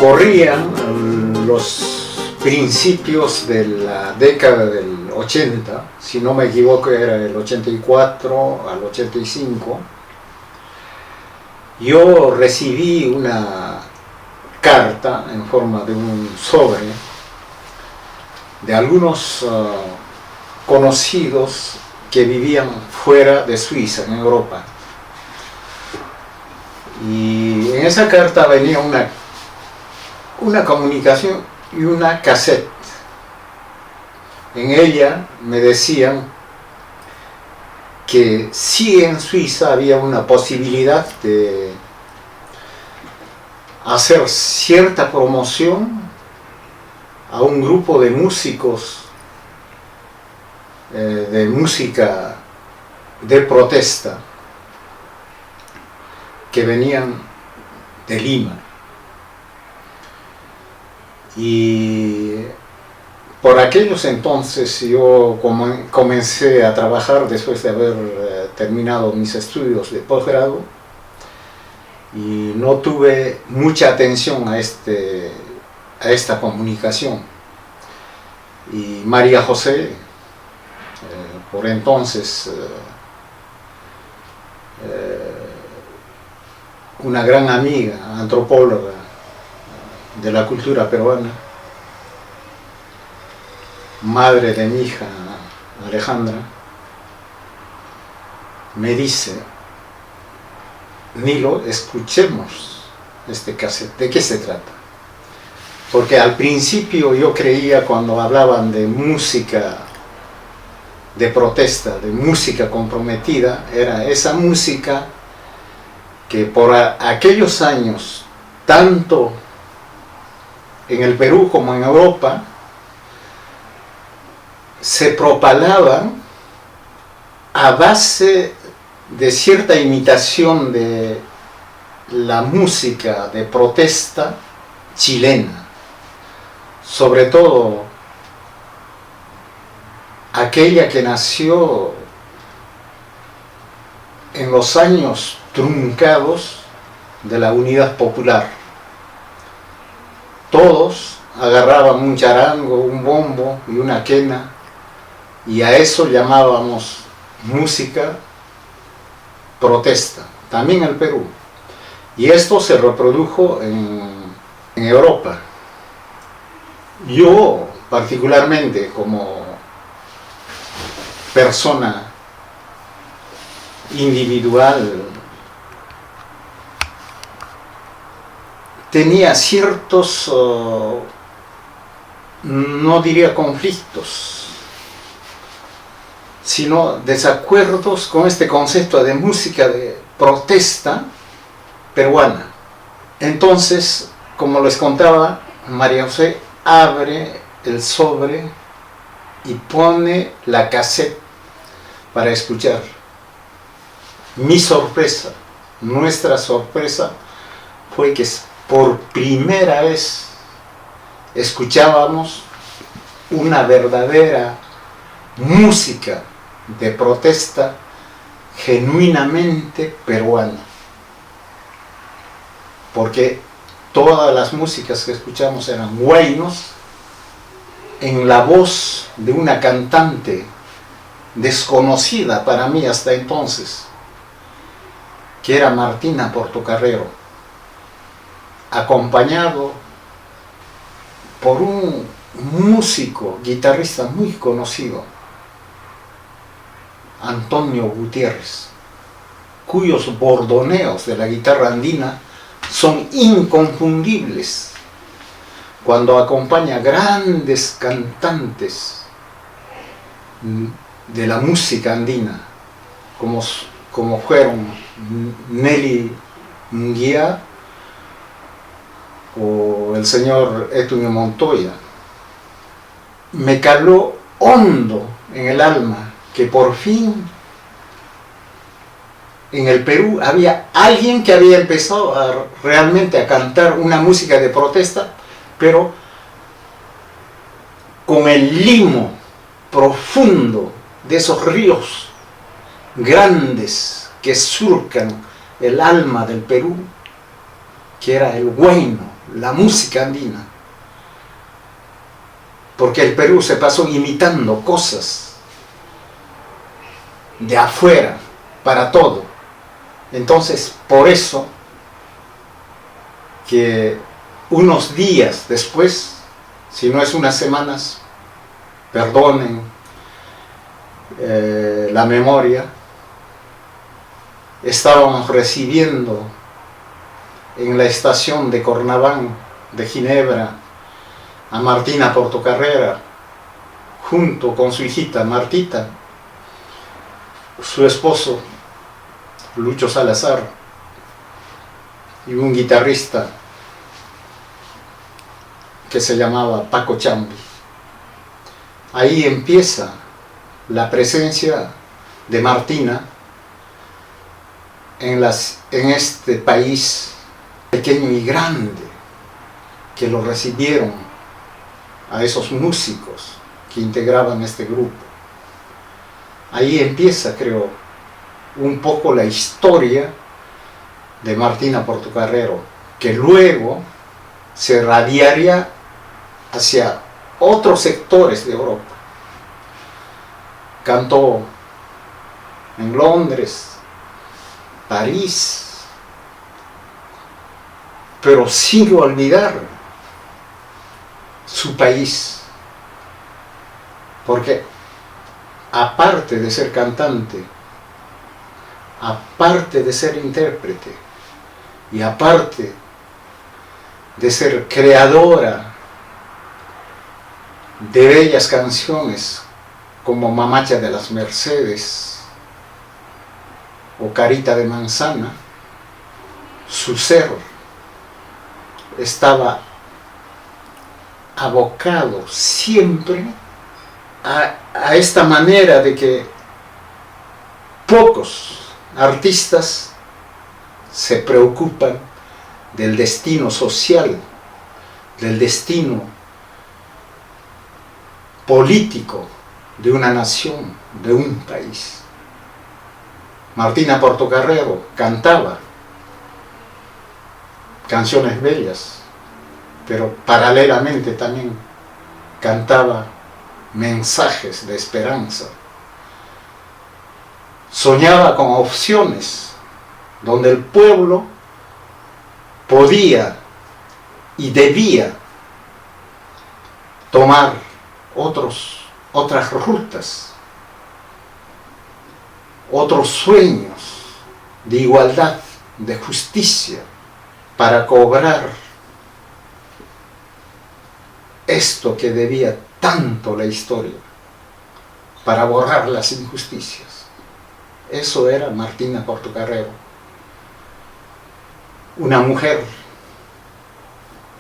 corrían los principios de la década del 80, si no me equivoco era del 84 al 85, yo recibí una carta en forma de un sobre de algunos conocidos que vivían fuera de Suiza, en Europa. Y en esa carta venía una comunicación y una cassette. En ella me decían que sí, en Suiza había una posibilidad de hacer cierta promoción a un grupo de músicos de música de protesta que venían de Lima. Y por aquellos entonces yo comencé a trabajar después de haber terminado mis estudios de posgrado y no tuve mucha atención a esta comunicación. Y María José, por entonces una gran amiga, antropóloga de la cultura peruana, madre de mi hija Alejandra, me dice: Nilo, escuchemos este cassette, ¿de qué se trata? Porque al principio yo creía, cuando hablaban de música de protesta, de música comprometida, era esa música que por aquellos años, tanto en el Perú como en Europa, se propalaban a base de cierta imitación de la música de protesta chilena, sobre todo aquella que nació en los años truncados de la Unidad Popular. Todos agarraban un charango, un bombo y una quena, y a eso llamábamos música protesta, también en el Perú. Y esto se reprodujo en Europa. Yo, particularmente, como persona individual, tenía ciertos, no diría conflictos, sino desacuerdos con este concepto de música de protesta peruana. Entonces, como les contaba, María José abre el sobre y pone la cassette para escuchar. Mi sorpresa, nuestra sorpresa, fue que por primera vez escuchábamos una verdadera música de protesta genuinamente peruana, porque todas las músicas que escuchamos eran huaynos en la voz de una cantante desconocida para mí hasta entonces, que era Martina Portocarrero, acompañado por un músico, guitarrista muy conocido, Antonio Gutiérrez, cuyos bordoneos de la guitarra andina son inconfundibles cuando acompaña grandes cantantes de la música andina, como fueron Nelly Munguía o el señor Edwin Montoya. Me caló hondo en el alma que por fin en el Perú había alguien que había empezado realmente a cantar una música de protesta, pero con el limo profundo de esos ríos grandes que surcan el alma del Perú, que era el huayno. la música andina, porque el Perú se pasó imitando cosas de afuera para todo. Entonces, por eso que unos días después, si no es unas semanas, perdonen la memoria, estábamos recibiendo en la estación de Cornaván de Ginebra a Martina Portocarrero, junto con su hijita Martita, su esposo Lucho Salazar y un guitarrista que se llamaba Paco Chambi. Ahí empieza la presencia de Martina en este país pequeño y grande, que lo recibieron a esos músicos que integraban este grupo. Ahí empieza, creo, un poco la historia de Martina Portocarrero, que luego se radiaría hacia otros sectores de Europa. Cantó en Londres, París, pero sin olvidar su país, porque aparte de ser cantante, aparte de ser intérprete y aparte de ser creadora de bellas canciones como Mamacha de las Mercedes o Carita de Manzana, su ser estaba abocado siempre a esta manera de que pocos artistas se preocupan del destino social, del destino político de una nación, de un país. Martina Portocarrero cantaba canciones bellas, pero paralelamente también cantaba mensajes de esperanza. Soñaba con opciones donde el pueblo podía y debía tomar otras rutas, otros sueños de igualdad, de justicia, para cobrar esto que debía tanto la historia, para borrar las injusticias. Eso era Martina Portocarrero, una mujer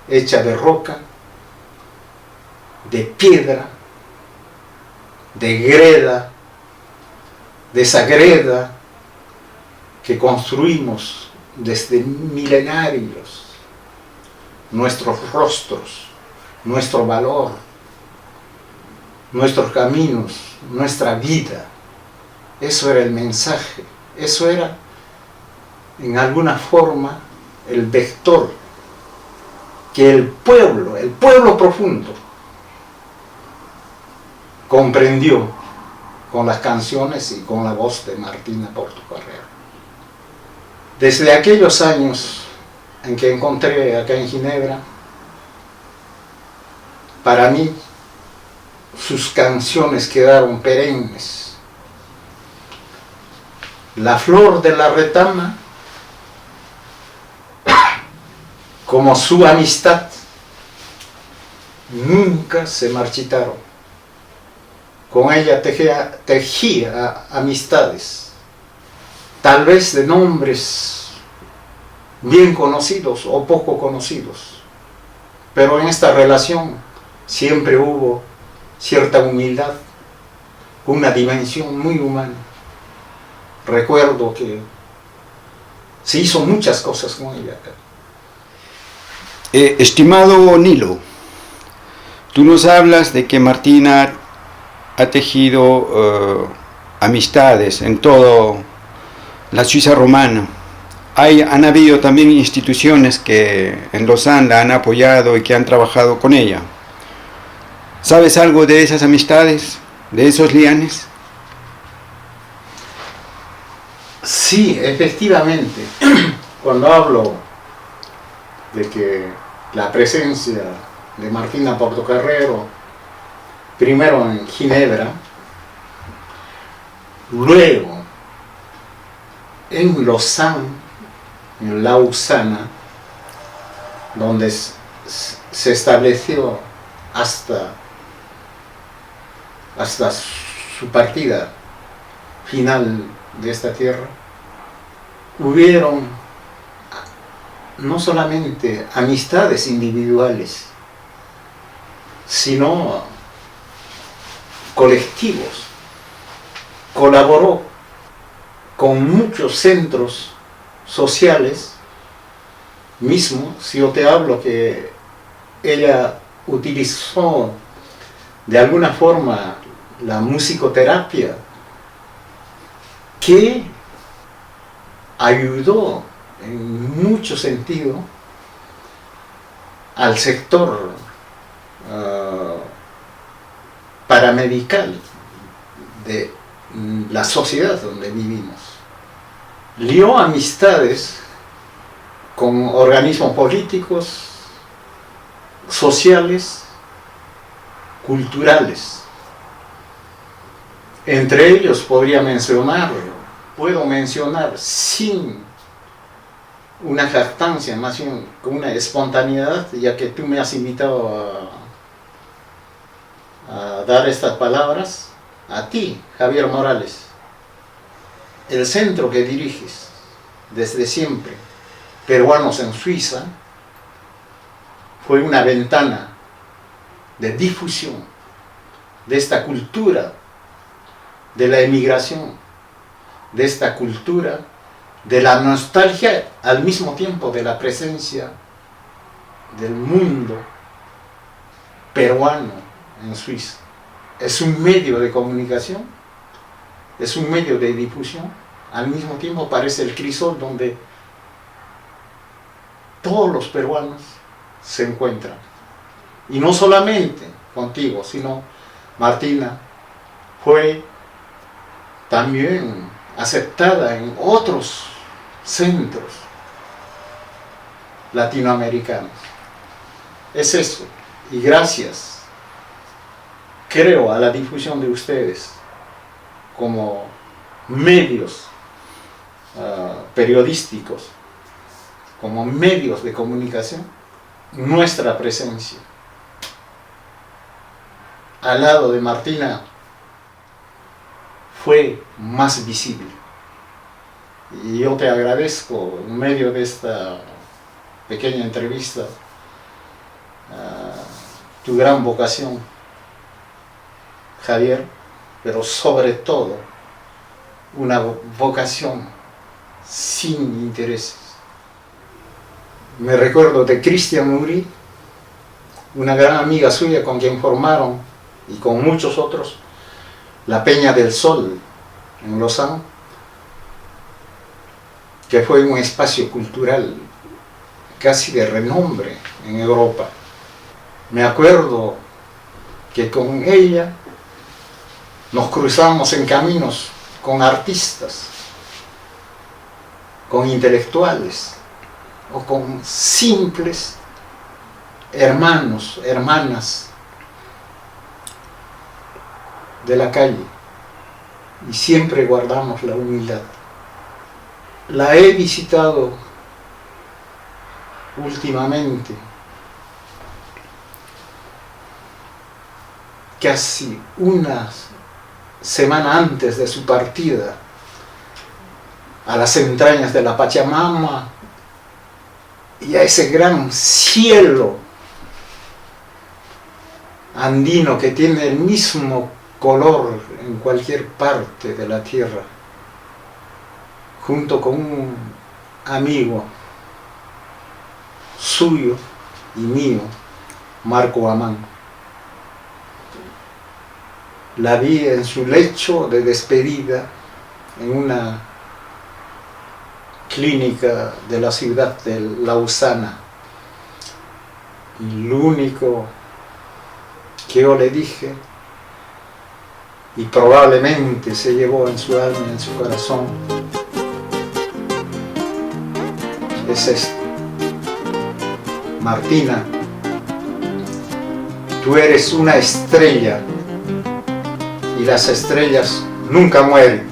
hecha de roca, de piedra, de greda, de esa greda que construimos desde milenarios, nuestros rostros, nuestro valor, nuestros caminos, nuestra vida. Eso era el mensaje, eso era en alguna forma el vector que el pueblo profundo, comprendió con las canciones y con la voz de Martina Portocarrero. Desde aquellos años en que encontré acá en Ginebra, para mí sus canciones quedaron perennes. La flor de la retama, como su amistad, nunca se marchitaron. Con ella tejía amistades, tal vez de nombres bien conocidos o poco conocidos, pero en esta relación siempre hubo cierta humildad, una dimensión muy humana. Recuerdo que se hizo muchas cosas con ella. Estimado Nilo, tú nos hablas de que Martina ha tejido amistades en toda la Suiza romana. Han habido también instituciones que en Lausanne la han apoyado y que han trabajado con ella. ¿Sabes algo de esas amistades, de esos lianes? Sí, efectivamente. Cuando hablo de que la presencia de Martina Portocarrero, primero en Ginebra, luego en Lausanne, en Lausana, donde se estableció hasta su partida final de esta tierra, hubieron no solamente amistades individuales, sino colectivos. Colaboró con muchos centros sociales, mismo, si yo te hablo que ella utilizó de alguna forma la musicoterapia, que ayudó en mucho sentido al sector paramedical de la sociedad donde vivimos. Lió amistades con organismos políticos, sociales, culturales. Entre ellos puedo mencionar sin una jactancia, más bien con una espontaneidad, ya que tú me has invitado a dar estas palabras, a ti, Javier Morales. El centro que diriges desde siempre, Peruanos en Suiza, fue una ventana de difusión de esta cultura de la emigración, de esta cultura de la nostalgia, al mismo tiempo de la presencia del mundo peruano en Suiza. Es un medio de comunicación, es un medio de difusión, al mismo tiempo parece el crisol donde todos los peruanos se encuentran. Y no solamente contigo, sino Martina fue también aceptada en otros centros latinoamericanos. Es eso. Y gracias, creo, a la difusión de ustedes como medios periodísticos, como medios de comunicación, nuestra presencia al lado de Martina fue más visible. Y yo te agradezco en medio de esta pequeña entrevista tu gran vocación, Javier, pero sobre todo una vocación sin intereses. Me recuerdo de Cristian Muri, una gran amiga suya con quien formaron, y con muchos otros, la Peña del Sol en Lausanne, que fue un espacio cultural casi de renombre en Europa. Me acuerdo que con ella nos cruzamos en caminos con artistas, con intelectuales o con simples hermanos, hermanas de la calle, y siempre guardamos la humildad. La he visitado últimamente, casi una semana antes de su partida, a las entrañas de la Pachamama y a ese gran cielo andino que tiene el mismo color en cualquier parte de la tierra, junto con un amigo suyo y mío, Marco Amán. La vi en su lecho de despedida, en una clínica de la ciudad de Lausana. Y lo único que yo le dije, y probablemente se llevó en su alma y en su corazón, es esto: Martina, tú eres una estrella y las estrellas nunca mueren.